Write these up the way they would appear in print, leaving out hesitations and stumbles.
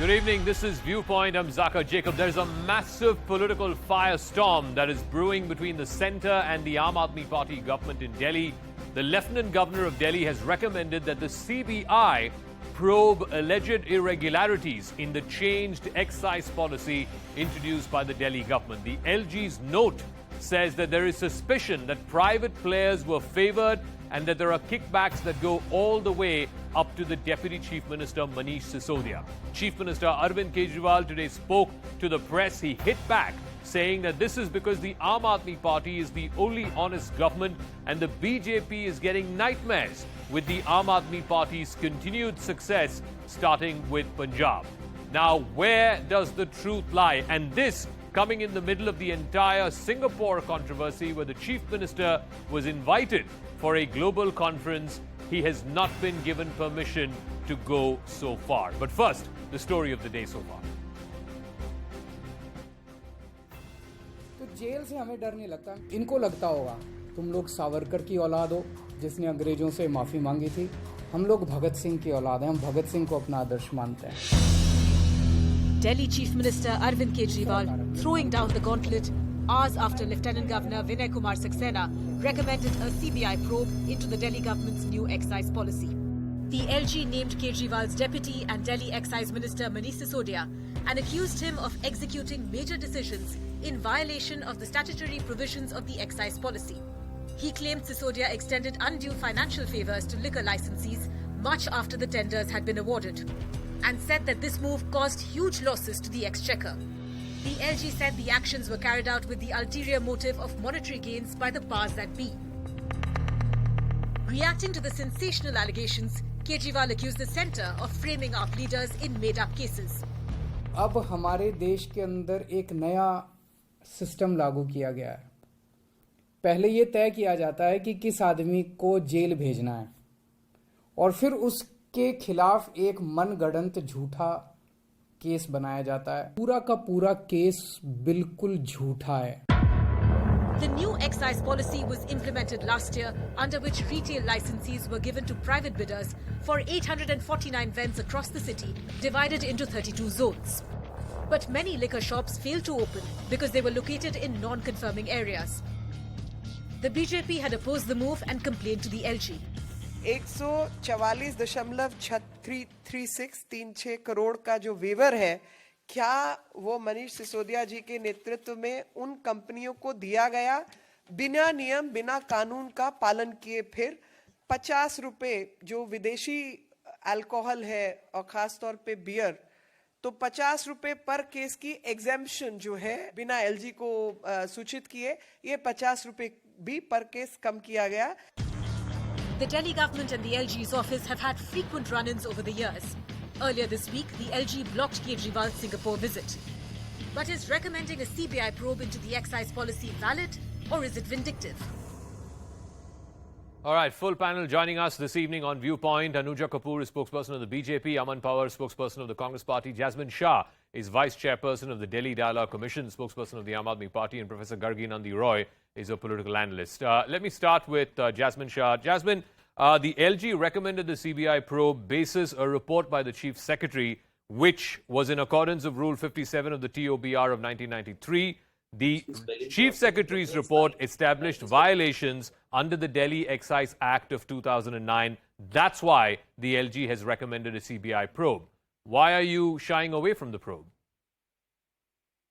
Good evening. This is Viewpoint. I'm Zaka Jacob. There's a massive political firestorm that is brewing between the centre and the Aam Aadmi Party government in Delhi. The Lieutenant Governor of Delhi has recommended that the CBI probe alleged irregularities in the changed excise policy introduced by the Delhi government. The L-G's note says that there is suspicion that private players were favoured and that there are kickbacks that go all the way up to the Deputy Chief Minister Manish Sisodia. Chief Minister Arvind Kejriwal today spoke to the press. He hit back, saying that this is because the Aam Aadmi Party is the only honest government and the BJP is getting nightmares with the Aam Aadmi Party's continued success, starting with Punjab. Now, where does the truth lie? And this coming in the middle of the entire Singapore controversy, where the Chief Minister was invited for a global conference. He has not been given permission to go so far. But first, the story of the day so far. तो jail से हमें डर नहीं लगता, इनको लगता होगा तुम लोग सावरकर की औलाद हो जिसने अंग्रेजों से माफी मांगी थी। हम लोग भगत सिंह की औलाद हैं, हम भगत सिंह को अपना आदर्श मानते हैं। Delhi Chief Minister Arvind Kejriwal throwing down the gauntlet hours after Lieutenant Governor Vinai Kumar Saxena recommended a CBI probe into the Delhi government's new excise policy. The L-G named Kejriwal's deputy and Delhi Excise Minister Manish Sisodia and accused him of executing major decisions in violation of the statutory provisions of the excise policy. He claimed Sisodia extended undue financial favours to liquor licensees much after the tenders had been awarded, and said that this move caused huge losses to the exchequer. The L-G said the actions were carried out with the ulterior motive of monetary gains by the powers that be. Reacting to the sensational allegations, Kejriwal accused the centre of framing up leaders in made-up cases. अब हमारे देश के अंदर एक नया system लागू किया गया है। पहले ये तय किया जाता है कि किस आदमी को जेल भेजना है और फिर उसके खिलाफ एक मनगढ़ंत झूठा केस बनाया जाता है। पूरा का पूरा केस बिल्कुल झूठा है। The new excise policy was implemented last year, under which retail licensees were given to private bidders for 849 vends across the city, divided into 32 zones. But many liquor shops failed to open because they were located in non-conforming areas. The BJP had opposed the move and complained to the L-G. 144.3636 crore का जो waiver है, क्या वो मनीष सिसोदिया जी के नेतृत्व में उन कंपनियों को दिया गया बिना नियम बिना कानून का पालन किए? फिर 50 रुपए जो विदेशी अल्कोहल है और खास तौर पे बियर, तो 50 रुपए पर केस की एग्जेम्पशन जो है बिना एलजी को सूचित किए, ये 50 रुपए भी पर केस कम किया गया। The Delhi government and the L-G's office have had frequent run-ins over the years. Earlier this week, the L-G blocked Kejriwal's Singapore visit. But is recommending a CBI probe into the excise policy valid, or is it vindictive? All right, full panel joining us this evening on Viewpoint. Anuja Kapoor is spokesperson of the BJP, Aman Pawar, spokesperson of the Congress Party, Jasmine Shah is vice chairperson of the Delhi Dialogue Commission, spokesperson of the Aam Aadmi Party, and Professor Gargi Nandi Roy is a political analyst. Let me start with Jasmine Shah. Jasmine, the LG recommended the CBI probe basis a report by the Chief Secretary, which was in accordance of Rule 57 of the ToBR of 1993. The Chief Secretary's report established violations under the Delhi Excise Act of 2009. That's why the LG has recommended a CBI probe. Why are you shying away from the probe?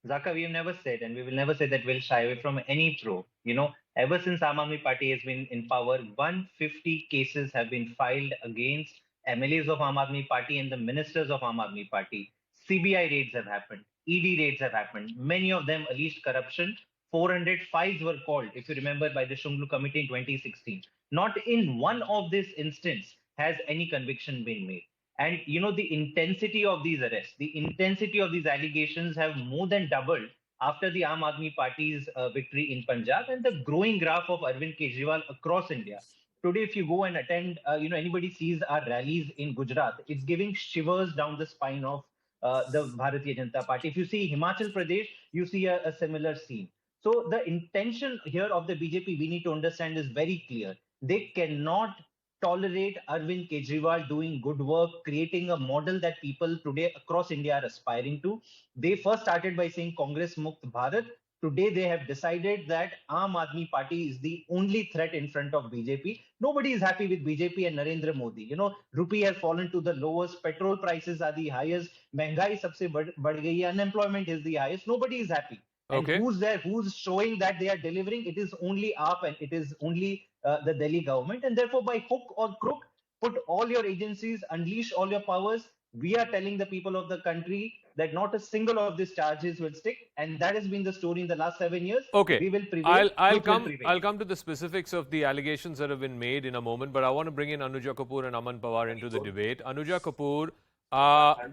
Zaka, we have never said, and we will never say that we'll shy away from any probe. You know, ever since Aam Aadmi Party has been in power, 150 cases have been filed against MLAs of Aam Aadmi Party and the ministers of Aam Aadmi Party. CBI raids have happened. ED raids have happened. Many of them alleged corruption. 400 files were called, if you remember, by the Shunglu Committee in 2016. Not in one of this instance has any conviction been made. And, you know, the intensity of these arrests, the intensity of these allegations have more than doubled after the Aam Aadmi Party's victory in Punjab and the growing graph of Arvind Kejriwal across India. Today, if you go and attend, anybody sees our rallies in Gujarat, it's giving shivers down the spine of the Bharatiya Janata Party. If you see Himachal Pradesh, you see a similar scene. So the intention here of the BJP, we need to understand, is very clear. They cannot tolerate Arvind Kejriwal doing good work, creating a model that people today across India are aspiring to. They first started by saying Congress Mukt Bharat. Today they have decided that Aam Aadmi Party is the only threat in front of BJP. Nobody is happy with BJP and Narendra Modi. You know, rupee has fallen to the lowest, petrol prices are the highest, महंगाई सबसे बढ़ गई है, unemployment is the highest. Nobody is happy. And Okay. who's there? Who's showing that they are delivering? It is only AAP and it is only the Delhi government. And therefore, by hook or crook, put all your agencies, unleash all your powers. We are telling the people of the country that not a single of these charges will stick, and that has been the story in the last 7 years. Okay. We will prevail. I'll Truth will prevail. I'll come to the specifics of the allegations that have been made in a moment, but I want to bring in Anuja Kapoor and Aman Pawar into the debate. Anuja Kapoor,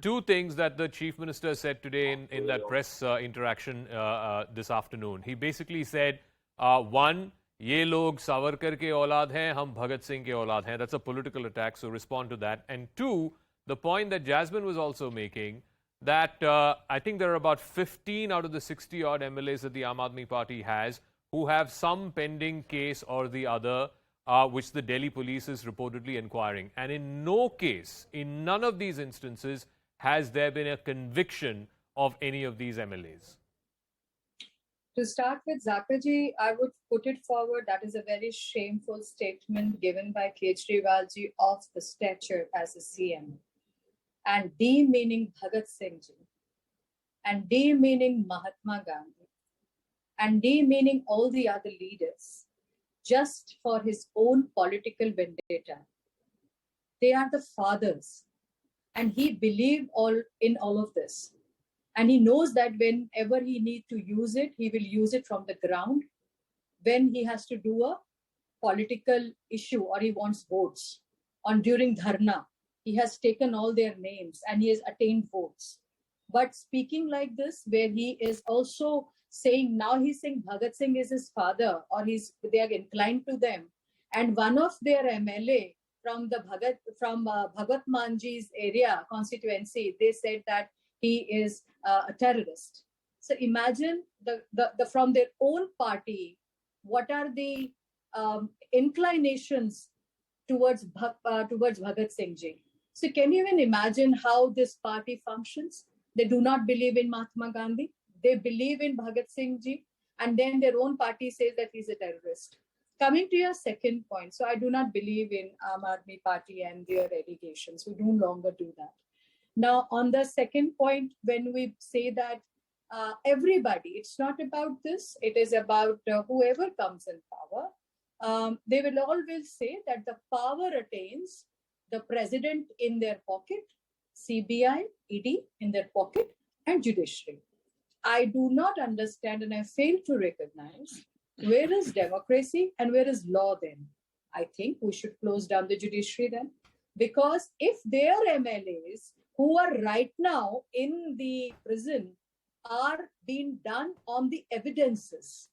two things that the Chief Minister said today in that press interaction this afternoon. He basically said, one, ये लोग सावरकर के औलाद हैं, हम भगत सिंह के औलाद हैं. That's a political attack, so respond to that. And two, the point that Jasmine was also making, that I think there are about 15 out of the 60 odd MLAs that the Aam Aadmi Party has who have some pending case or the other, which the Delhi police is reportedly inquiring. And in no case, in none of these instances, has there been a conviction of any of these MLAs. To start with, Zakaji, I would put it forward that is a very shameful statement given by Kejriwal ji of the stature as a CM. And D meaning Bhagat Singh ji, and D meaning Mahatma Gandhi, and D meaning all the other leaders, just for his own political vendetta. They are the fathers, and he believed in all of this. And he knows that whenever he needs to use it, he will use it from the ground. When he has to do a political issue or he wants votes during dharna, he has taken all their names and he has attained votes. But speaking like this, where he is also saying, now he's saying Bhagat Singh is his father, or they are inclined to them. And one of their MLA from Bhagat Manji's area constituency, they said that he is a terrorist. So imagine from their own party, what are the inclinations towards Bhagat Singh ji. So can you even imagine how this party functions? They do not believe in Mahatma Gandhi. They believe in Bhagat Singh ji. And then their own party says that he's a terrorist. Coming to your second point, so I do not believe in Aam Aadmi Party and their allegations. We no longer do that. Now, on the second point, when we say that everybody, it's not about this, it is about whoever comes in power, they will always say that the power attains the president in their pocket, CBI, ED in their pocket, and judiciary. I do not understand and I fail to recognize where is democracy and where is law then. I think we should close down the judiciary then, because if their MLAs who are right now in the prison are being done on the evidences,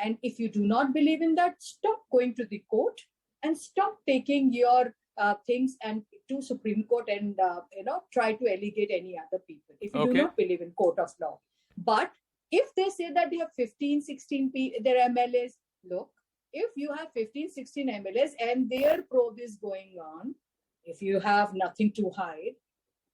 and if you do not believe in that, stop going to the court and stop taking your things and to Supreme Court and try to allegate any other people if you do not believe in court of law. But if they say that they have 15, 16 their MLAs, look, if you have 15, 16 MLAs and their probe is going on, if you have nothing to hide,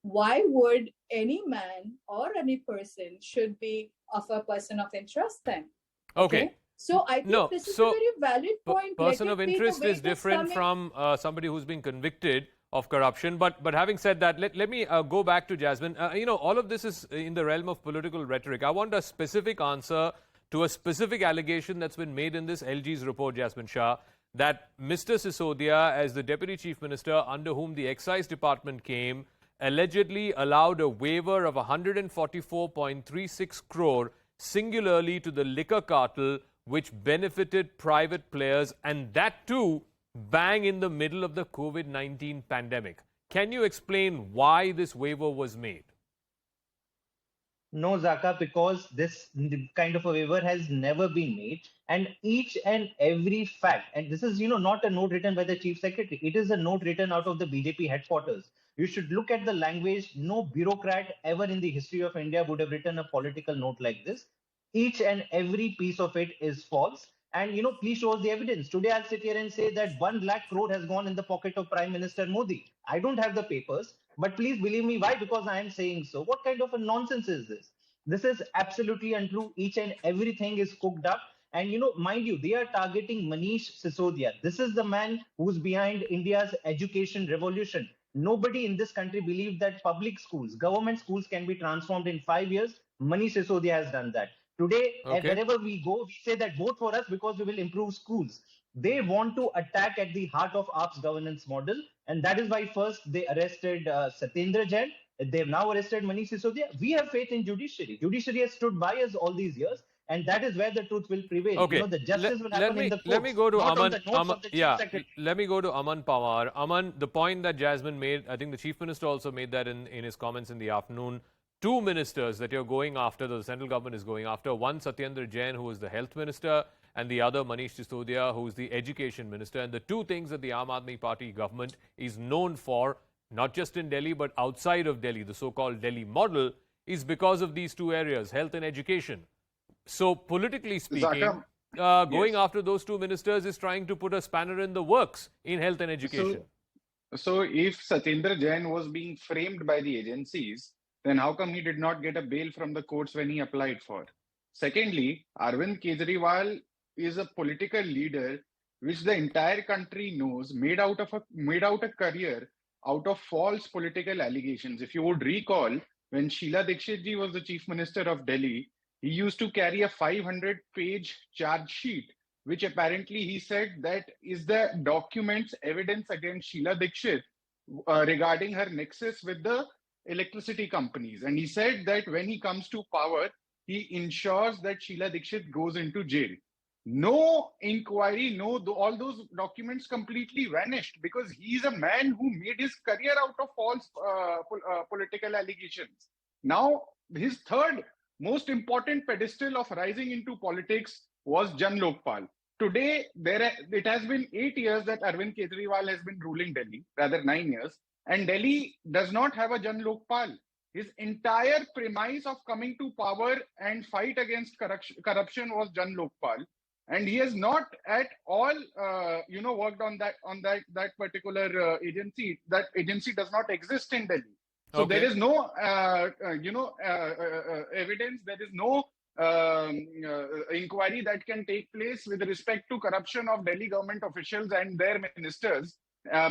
why would any man or any person should be of a person of interest then? Okay. So I think this is a very valid point. Person of interest is different from somebody who's been convicted of corruption. But having said that, let me go back to Jasmine. All of this is in the realm of political rhetoric. I want a specific answer to a specific allegation that's been made in this L-G's report, Jasmine Shah, that Mr. Sisodia, as the Deputy Chief Minister under whom the Excise Department came, allegedly allowed a waiver of 144.36 crore singularly to the liquor cartel, which benefited private players, and that too bang in the middle of the COVID-19 pandemic. Can you explain why this waiver was made? No, Zaka, because this kind of a waiver has never been made, and each and every fact, and this is, not a note written by the Chief Secretary, it is a note written out of the BJP headquarters. You should look at the language. No bureaucrat ever in the history of India would have written a political note like this. Each and every piece of it is false. And please show us the evidence. Today I'll sit here and say that 1 lakh crore has gone in the pocket of Prime Minister Modi. I don't have the papers, but please believe me. Why? Because I am saying so. What kind of a nonsense is this? This is absolutely untrue. Each and everything is cooked up. And mind you, they are targeting Manish Sisodia. This is the man who's behind India's education revolution. Nobody in this country believed that public schools, government schools can be transformed in 5 years. Manish Sisodia has done that. Today, Okay. wherever we go, we say that vote for us because we will improve schools. They want to attack at the heart of AAP's governance model. And that is why first they arrested Satyendra Jain. They've now arrested Manish Sisodia. We have faith in judiciary. Judiciary has stood by us all these years. And that is where the truth will prevail. Okay. The justice will happen in the courts. Let me go to not on Aman. the notes of the Chief Secretary. Let me go to Aman Pawar. Aman, the point that Jasmine made, I think the Chief Minister also made that in his comments in the afternoon. Two ministers that you're going after, the central government is going after. One, Satyendra Jain, who is the health minister, and the other, Manish Sisodia, who is the education minister. And the two things that the Aam Aadmi Party government is known for, not just in Delhi, but outside of Delhi, the so-called Delhi model, is because of these two areas, health and education. So, politically speaking, going after those two ministers is trying to put a spanner in the works in health and education. So if Satyendra Jain was being framed by the agencies, then how come he did not get a bail from the courts when he applied for? Secondly, Arvind Kejriwal is a political leader which the entire country knows made out a career out of false political allegations. If you would recall, when Sheila Dikshit ji was the Chief Minister of Delhi, he used to carry a 500-page charge sheet, which apparently he said that is the documents evidence against Sheila Dikshit regarding her nexus with the electricity companies. And he said that when he comes to power, he ensures that Sheila Dikshit goes into jail. No inquiry, all those documents completely vanished because he's a man who made his career out of false political allegations. Now, his third most important pedestal of rising into politics was Jan Lokpal. Today, it has been 8 years that Arvind Kejriwal has been ruling Delhi, rather 9 years, and Delhi does not have a Jan Lokpal. His entire premise of coming to power and fight against corruption was Jan Lokpal. And he has not at all, worked on that particular agency. That agency does not exist in Delhi. So there is no, evidence. There is no inquiry that can take place with respect to corruption of Delhi government officials and their ministers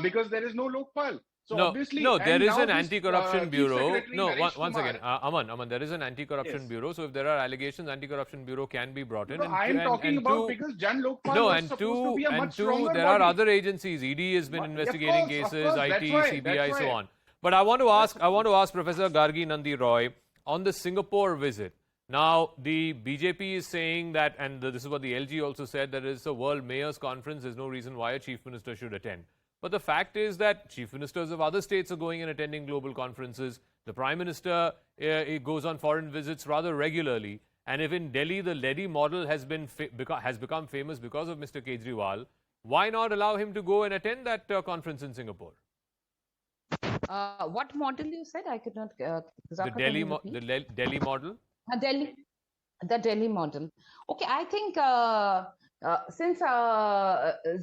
because there is no Lokpal. So obviously, there is an anti-corruption bureau. Once Kumar. again, Aman, there is an anti-corruption bureau. So if there are allegations, anti-corruption bureau can be brought in. I am talking about because Jan Lokpal was supposed to be a much stronger there body. are other agencies. ED has been investigating cases, IT, CBI, so on. But I want to ask Professor Gargi Nandi Roy on the Singapore visit. Now, the BJP is saying that, and this is what the L-G also said, that it's a World Mayors Conference. There's no reason why a chief minister should attend. But the fact is that chief ministers of other states are going and attending global conferences. The Prime Minister goes on foreign visits rather regularly. And if in Delhi the Delhi model has become famous because of Mr. Kejriwal, why not allow him to go and attend that conference in Singapore? What model you said? I could not. The Delhi model. The Delhi model. Okay, I think since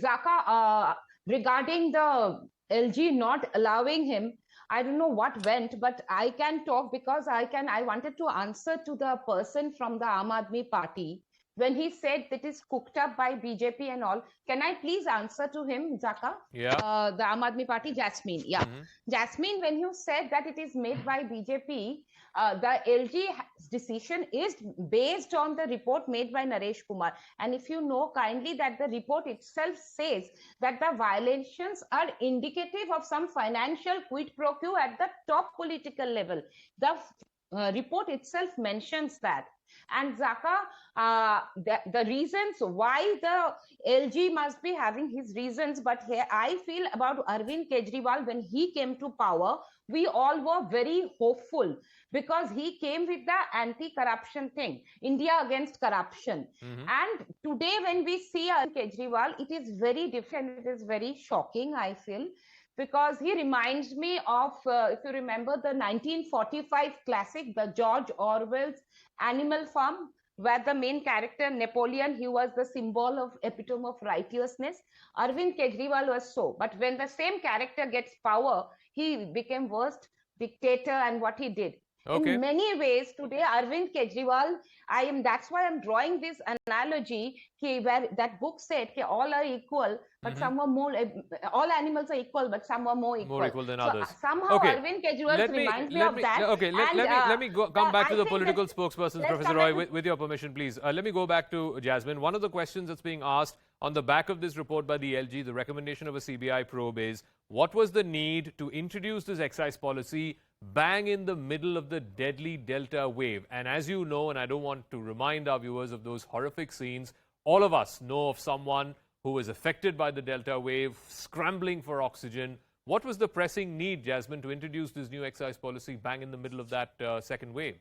Zaka regarding the L-G not allowing him, I don't know what went, but I can talk because I wanted to answer to the person from the Aam Aadmi Party when he said that is cooked up by BJP and all. Can I please answer to him, Zaka? Yeah. The Aam Aadmi Party, Jasmine. Yeah. Jasmine, when you said that it is made by BJP, the L-G decision is based on the report made by Naresh Kumar. And if you know kindly that the report itself says that the violations are indicative of some financial quid pro quo at the top political level. The report itself mentions that. And Zaka, the reasons why the L-G must be having his reasons, but here I feel about Arvind Kejriwal when he came to power, we all were very hopeful because he came with the anti-corruption thing, India against corruption. And today when we see Arvind Kejriwal, it is very different, it is very shocking, I feel. Because he reminds me of, if you remember, the 1945 classic, the George Orwell's Animal Farm, where the main character, Napoleon, he was the symbol of epitome of righteousness. Arvind Kejriwal was so. But when the same character gets power, he became worst dictator and what he did. Okay. In many ways, today, Arvind Kejriwal, that's why I'm drawing this analogy where that book said all are equal, but some are more, all animals are equal, but some are more equal. More equal than others. Somehow Okay. Arvind Kejriwal reminds me of that. Okay, let me come back to the political spokesperson, Professor Roy, with your permission, please. Let me go back to Jasmine. One of the questions that's being asked on the back of this report by the LG, the recommendation of a CBI probe is, what was the need to introduce this excise policy bang in the middle of the deadly Delta wave? And as you know, and I don't want to remind our viewers of those horrific scenes, all of us know of someone who was affected by the Delta wave, scrambling for oxygen. What was the pressing need, Jasmine, to introduce this new excise policy bang in the middle of that second wave?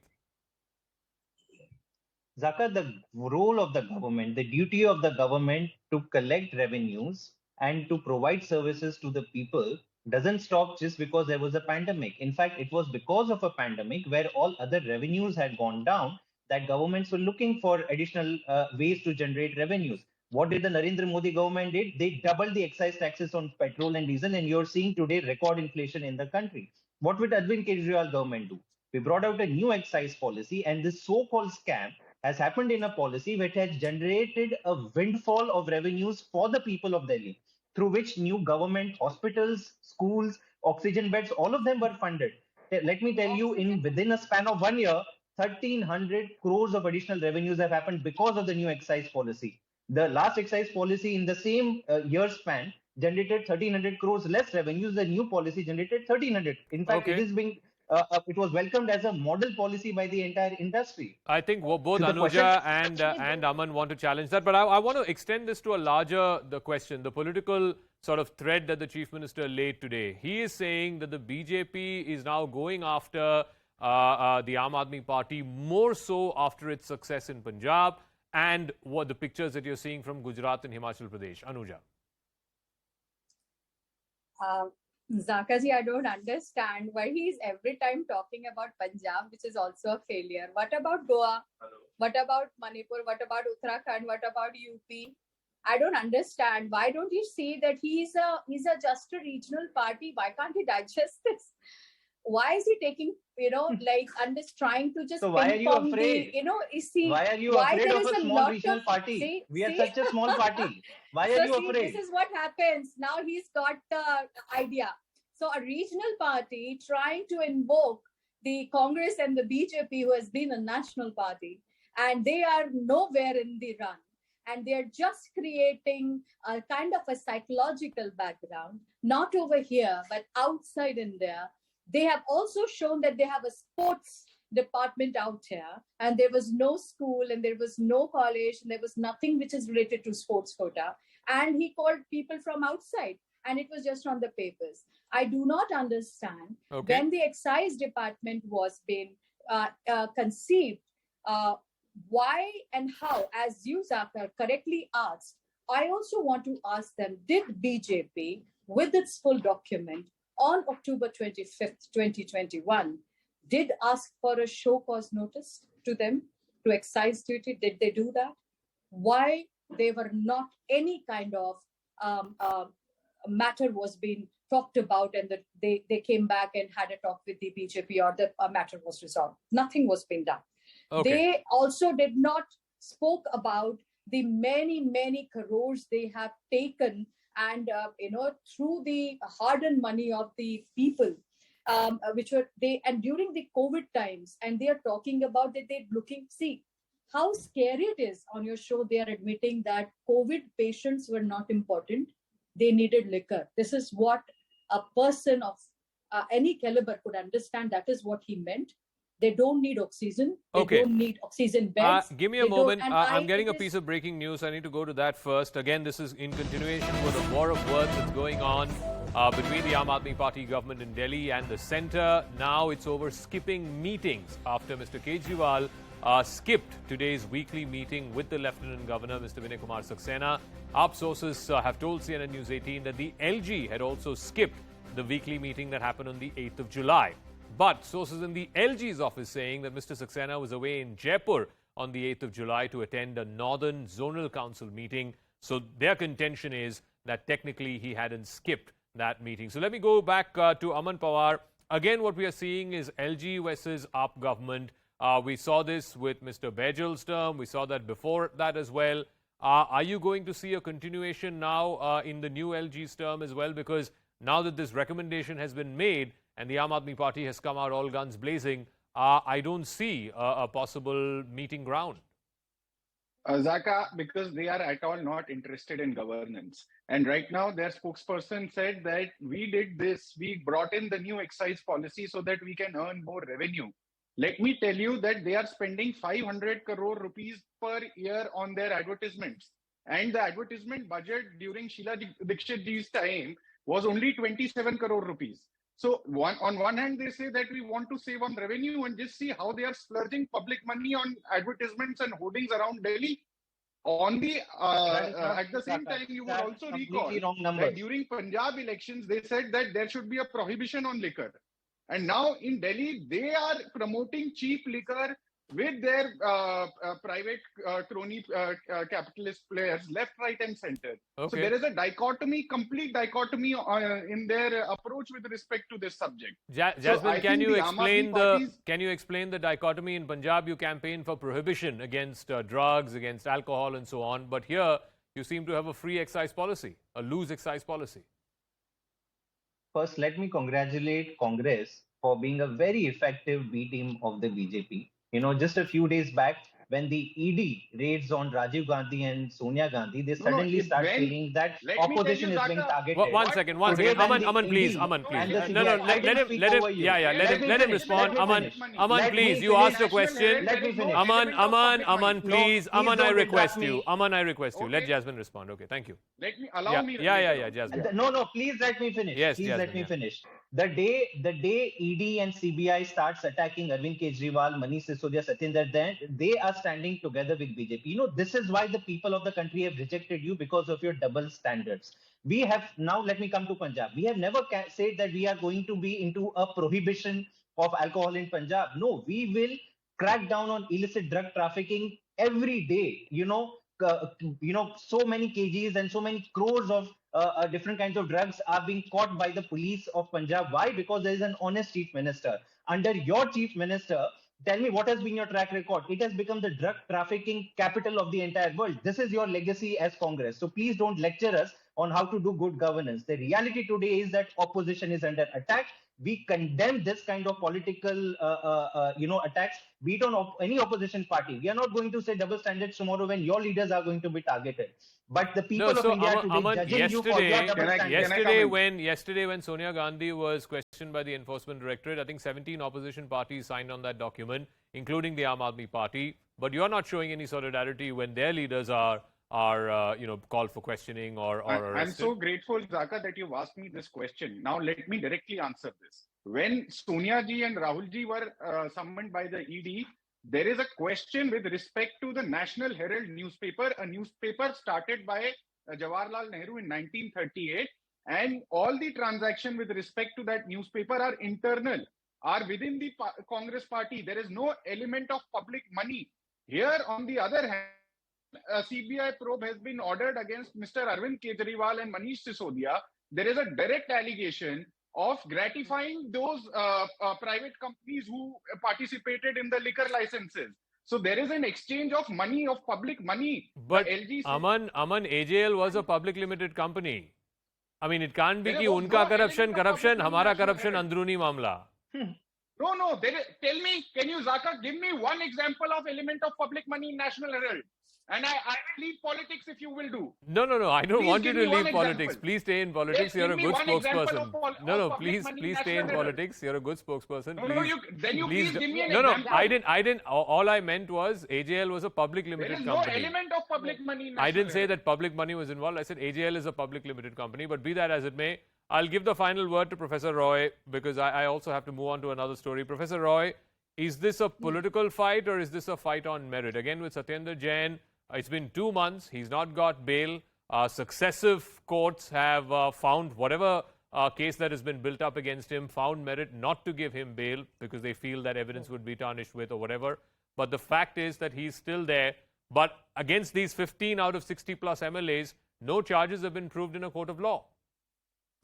Zaka, the role of the government, the duty of the government to collect revenues and to provide services to the people doesn't stop just because there was a pandemic. In fact, it was because of a pandemic where all other revenues had gone down that governments were looking for additional ways to generate revenues. What did the Narendra Modi government did? They doubled the excise taxes on petrol and diesel, and you're seeing today record inflation in the country. What would Arvind Kejriwal government do? We brought out a new excise policy, and this so-called scam has happened in a policy which has generated a windfall of revenues for the people of Delhi, through which new government hospitals, schools, oxygen beds, all of them were funded. Let me tell you, within a span of 1 year, 1,300 crores of additional revenues have happened because of the new excise policy. The last excise policy in the same year span generated 1,300 crores less revenues. The new policy generated 1,300. In fact, Okay. it was welcomed as a model policy by the entire industry. I think both So the Anuja question- and Aman want to challenge that. But I want to extend this to a larger question, the political sort of thread that the Chief Minister laid today. He is saying that the BJP is now going after the Aam Aadmi Party more so after its success in Punjab and what the pictures that you're seeing from Gujarat and Himachal Pradesh. Anuja. Zaka ji, I don't understand why he is every time talking about Punjab, which is also a failure. What about Goa? Hello. What about Manipur? What about Uttarakhand? What about UP? I don't understand. Why don't you see that he's just a regional party? Why can't he digest this? Why is he taking, trying to just So why are you afraid? Why are you afraid of a small regional party? We are such a small party. Why are you afraid? This is what happens. Now he's got the idea. So a regional party trying to invoke the Congress and the BJP, who has been a national party, and they are nowhere in the run. And they're just creating a kind of a psychological background, not over here, but outside India. They have also shown that they have a sports department out here, and there was no school and there was no college and there was nothing which is related to sports quota. And he called people from outside, and it was just on the papers. I do not understand when the excise department was being conceived, why and how, as you, Zaka, correctly asked. I also want to ask them, did BJP, with its full document, on October 25th, 2021, did ask for a show cause notice to them, to excise duty? Did they do that? Why they were not any kind of matter was being talked about and that they came back and had a talk with the BJP or the matter was resolved? Nothing was being done. They also did not spoke about the many crores they have taken and through the hard-earned money of the people, which were they, and during the COVID times, and they are talking about that they're looking, see how scary it is. On your show, they are admitting that COVID patients were not important. They needed liquor. This is what a person of any caliber could understand. That is what he meant. They don't need oxygen. They don't need oxygen beds. Give me a moment. I'm getting a piece of breaking news. I need to go to that first. Again, this is in continuation with the war of words that's going on between the Aam Aadmi Party government in Delhi and the centre. Now it's over skipping meetings after Mr. Kejriwal skipped today's weekly meeting with the Lieutenant Governor, Mr. Vinai Kumar Saxena. Our sources have told CNN News 18 that the LG had also skipped the weekly meeting that happened on the 8th of July. But sources in the LG's office saying that Mr. Saxena was away in Jaipur on the 8th of July to attend a Northern Zonal Council meeting. So their contention is that technically he hadn't skipped that meeting. So let me go back to Aman Pawar. Again, what we are seeing is LG versus AAP government. We saw this with Mr. Baijal's term. We saw that before that as well. Are you going to see a continuation now in the new LG's term as well? Because now that this recommendation has been made and the Aam Aadmi Party has come out all guns blazing, I don't see a possible meeting ground. Zaka, because they are at all not interested in governance. And right now, their spokesperson said that we did this, we brought in the new excise policy so that we can earn more revenue. Let me tell you that they are spending 500 crore rupees per year on their advertisements. And the advertisement budget during Sheila Dikshit ji's time was only 27 crore rupees. So on one hand, they say that we want to save on revenue, and just see how they are splurging public money on advertisements and hoardings around Delhi. On the at the same time, you would also recall that during Punjab elections, they said that there should be a prohibition on liquor. And now in Delhi, they are promoting cheap liquor with their private crony capitalist players, left, right, and center. Okay. So there is a dichotomy, complete dichotomy in their approach with respect to this subject. Jasmine, can you explain the dichotomy? In Punjab, you campaign for prohibition against drugs, against alcohol, and so on. But here, you seem to have a free excise policy, a loose excise policy. First, let me congratulate Congress for being a very effective B team of the BJP. You know, just a few days back, when the ED raids on Rajiv Gandhi and Sonia Gandhi, they suddenly start feeling that opposition is being targeted. One second. Aman, please. Let him respond. Aman, please, you asked a question. Aman, please. Aman, I request you. Let Jasmine respond. Okay, thank you. Allow me. Jasmine. No, please let me finish. Yes, please Jasmine, let me finish. The day ED and CBI starts attacking Arvind Kejriwal, Manish Sisodia, Satinder, then they are standing together with BJP. You know, this is why the people of the country have rejected you, because of your double standards. We have, now let me come to Punjab. We have never said that we are going to be into a prohibition of alcohol in Punjab. No, we will crack down on illicit drug trafficking every day. So many kgs and so many crores of different kinds of drugs are being caught by the police of Punjab. Why? Because there is an honest chief minister. Under your chief minister, tell me, what has been your track record? It has become the drug trafficking capital of the entire world. This is your legacy as Congress. So please don't lecture us on how to do good governance. The reality today is that opposition is under attack. We condemn this kind of political, attacks, be it on any opposition party. We are not going to say double standards tomorrow when your leaders are going to be targeted. But the people of India today judging you for your double standards. Yesterday, when Sonia Gandhi was questioned by the Enforcement Directorate, I think 17 opposition parties signed on that document, including the Aam Aadmi Party. But you're not showing any solidarity when their leaders are called for questioning or arrested. I'm so grateful, Zaka, that you've asked me this question. Now let me directly answer this. When Sonia ji and Rahul ji were summoned by the ED, there is a question with respect to the National Herald newspaper, a newspaper started by Jawaharlal Nehru in 1938, and all the transactions with respect to that newspaper are internal, are within the Congress party. There is no element of public money. Here, on the other hand, a CBI probe has been ordered against Mr. Arvind Kejriwal and Manish Sisodia. There is a direct allegation of gratifying those private companies who participated in the liquor licenses. So there is an exchange of money, of public money. But Aman, AJL was a public limited company. I mean, it can't be कि उनका corruption, हमारा corruption अंदरूनी मामला. No. Tell me, can you, Zaka, give me one example of element of public money in National Herald? And I will leave politics if you will do. No. I don't want you to leave politics. Please stay in politics. You're a good spokesperson. Please stay in politics. You're a good spokesperson. Please give me an example. I didn't. All I meant was AJL was a public limited company. There is no element of public money in National I didn't say that public money was involved. I said AJL is a public limited company. But be that as it may, I'll give the final word to Professor Roy, because I also have to move on to another story. Professor Roy, is this a political fight or is this a fight on merit? Again, with Satyendra Jain, it's been 2 months. He's not got bail. Successive courts have found whatever case that has been built up against him, found merit not to give him bail because they feel that evidence would be tarnished with or whatever. but the fact is that he's still there. But against these 15 out of 60 plus MLAs, no charges have been proved in a court of law.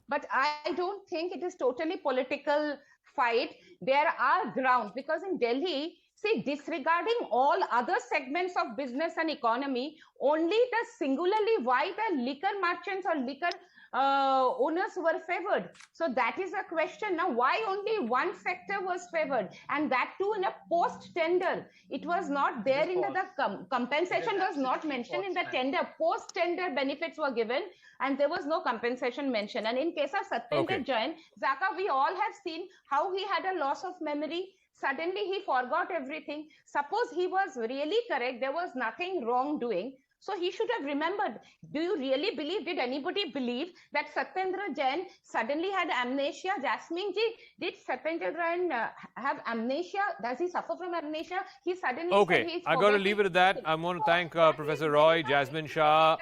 But I don't think it is totally political fight. There are grounds, because in Delhi, see, disregarding all other segments of business and economy, only the singularly why the liquor merchants or liquor owners were favored. So that is a question. Now, why only one sector was favored, and that too in a post-tender? It was not there in the compensation was not mentioned in the tender. Post-tender benefits were given, and there was no compensation mentioned. And in case of Satyendra Jain, Zaka, we all have seen how he had a loss of memory. Suddenly he forgot everything. Suppose he was really correct, there was nothing wrong doing, so he should have remembered. Do you really believe, did anybody believe that Satyendra Jain suddenly had amnesia? Jasmine ji, did Satyendra Jain have amnesia? Does he suffer from amnesia? He suddenly said he's I got to leave it at that. I want to thank Professor Roy, Jasmine Shah,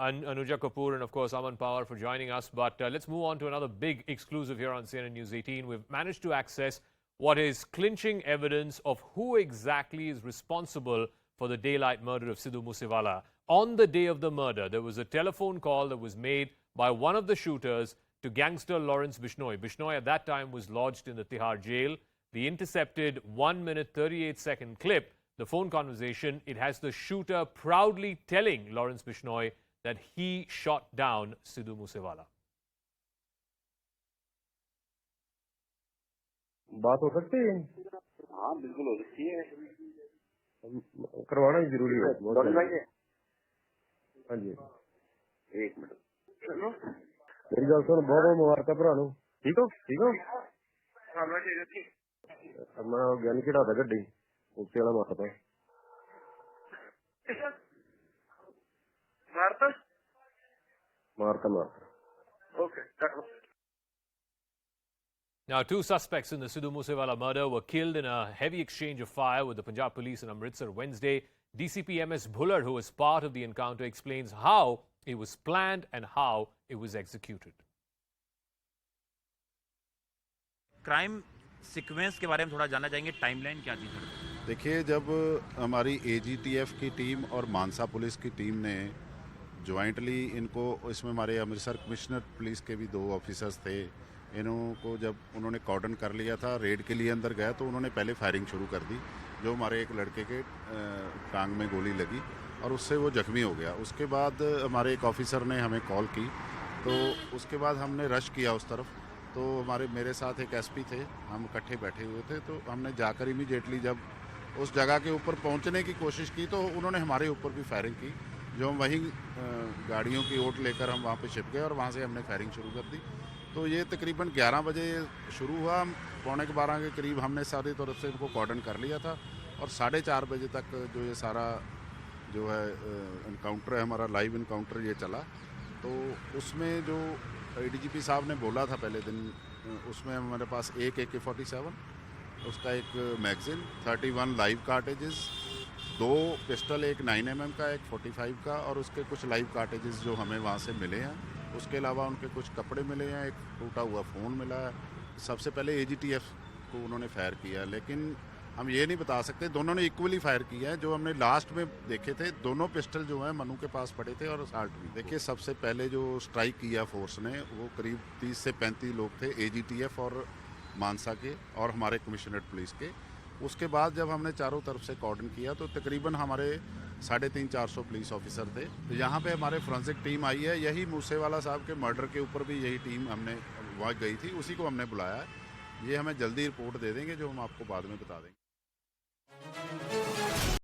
Anuja Kapoor, and of course Aman Power for joining us. But let's move on to another big exclusive here on CNN News 18. We've managed to access what is clinching evidence of who exactly is responsible for the daylight murder of Sidhu Moosewala. On the day of the murder, there was a telephone call that was made by one of the shooters to gangster Lawrence Bishnoi. Bishnoi at that time was lodged in the Tihar jail. The intercepted 1 minute 38-second clip, the phone conversation, it has the shooter proudly telling Lawrence Bishnoi that he shot down Sidhu Moosewala. बात हो सकती है? हाँ बिल्कुल हो सकती है, करवाना ही जरूरी है। हाँ जी, एक मिनट, मेरी गल सुन, बहुत बहुत मुबारक भरा नु, ठीक हो? ठीक हो? हाँ मैं ठीक है। मैं ज्ञानी चढ़ा था गड्डी, उससे वाला मारता मारता okay. Now, two suspects in the Sidhu Moosewala murder were killed in a heavy exchange of fire with the Punjab police in Amritsar Wednesday. DCP MS Bhullard, who was part of the encounter, explains how it was planned and how it was executed. Crime sequence के बारे में थोड़ा जानना चाहेंगे, timeline क्या थी sir? देखिए, जब हमारी AGTF की टीम और मानसा पुलिस की टीम ने ज्वाइंटली इनको, इसमें हमारे अमृतसर कमिश्नर पुलिस के भी 2 ऑफिसर्स थे, इनको जब उन्होंने कॉर्डन कर लिया था, रेड के लिए अंदर गया, तो उन्होंने पहले फायरिंग शुरू कर दी, जो हमारे एक लड़के के टांग में गोली लगी और उससे वो जख्मी हो गया। उसके बाद हमारे एक ऑफिसर ने हमें कॉल की, तो उसके बाद हमने रश किया उस तरफ। तो मेरे साथ एक SP थे, हम इकट्ठे बैठे हुए थे, तो हमने जाकर इमीडिएटली जब उस जगह के ऊपर पहुंचने की कोशिश की, तो उन्होंने हमारे ऊपर भी फायरिंग की, जो हम वहीं गाड़ियों की ओट लेकर हम वहाँ पे छिप गए और वहाँ से हमने फायरिंग शुरू कर दी। तो ये तकरीबन 11 बजे शुरू हुआ, 11:15 के करीब हमने सारी तरफ से इनको कॉर्डन कर लिया था और 4:30 बजे तक जो ये सारा जो है इनकाउंटर है, हमारा लाइव इनकाउंटर ये चला। तो उसमें जो ADGP साहब ने बोला था पहले दिन, उसमें हमारे पास एक AK-47, उसका एक मैगज़ीन, 31 लाइव कार्टेजेस, 2 पिस्टल, एक 9mm का, एक 45 का, और उसके कुछ लाइव कार्टेजेस जो हमें वहाँ से मिले हैं। उसके अलावा उनके कुछ कपड़े मिले हैं, एक टूटा हुआ फ़ोन मिला है। सबसे पहले AGTF को उन्होंने फायर किया, लेकिन हम ये नहीं बता सकते, दोनों ने इक्वली फायर किया है। जो हमने लास्ट में देखे थे, दोनों पिस्टल जो हैं मनु के पास पड़े थे और असाल्ट भी। देखिए, सबसे पहले जो स्ट्राइक किया फोर्स ने, वो करीब 30 से 35 लोग थे, AGTF और मानसा के और हमारे कमिश्नरेट पुलिस के। उसके बाद जब हमने चारों तरफ से कॉर्डन किया, तो तकरीबन हमारे 350-400 पुलिस ऑफिसर थे। तो यहाँ पे हमारे फोरेंसिक टीम आई है, यही मूसेवाला साहब के मर्डर के ऊपर भी यही टीम हमने वहाँ गई थी, उसी को हमने बुलाया है। ये हमें जल्दी रिपोर्ट दे देंगे, जो हम आपको बाद में बता देंगे।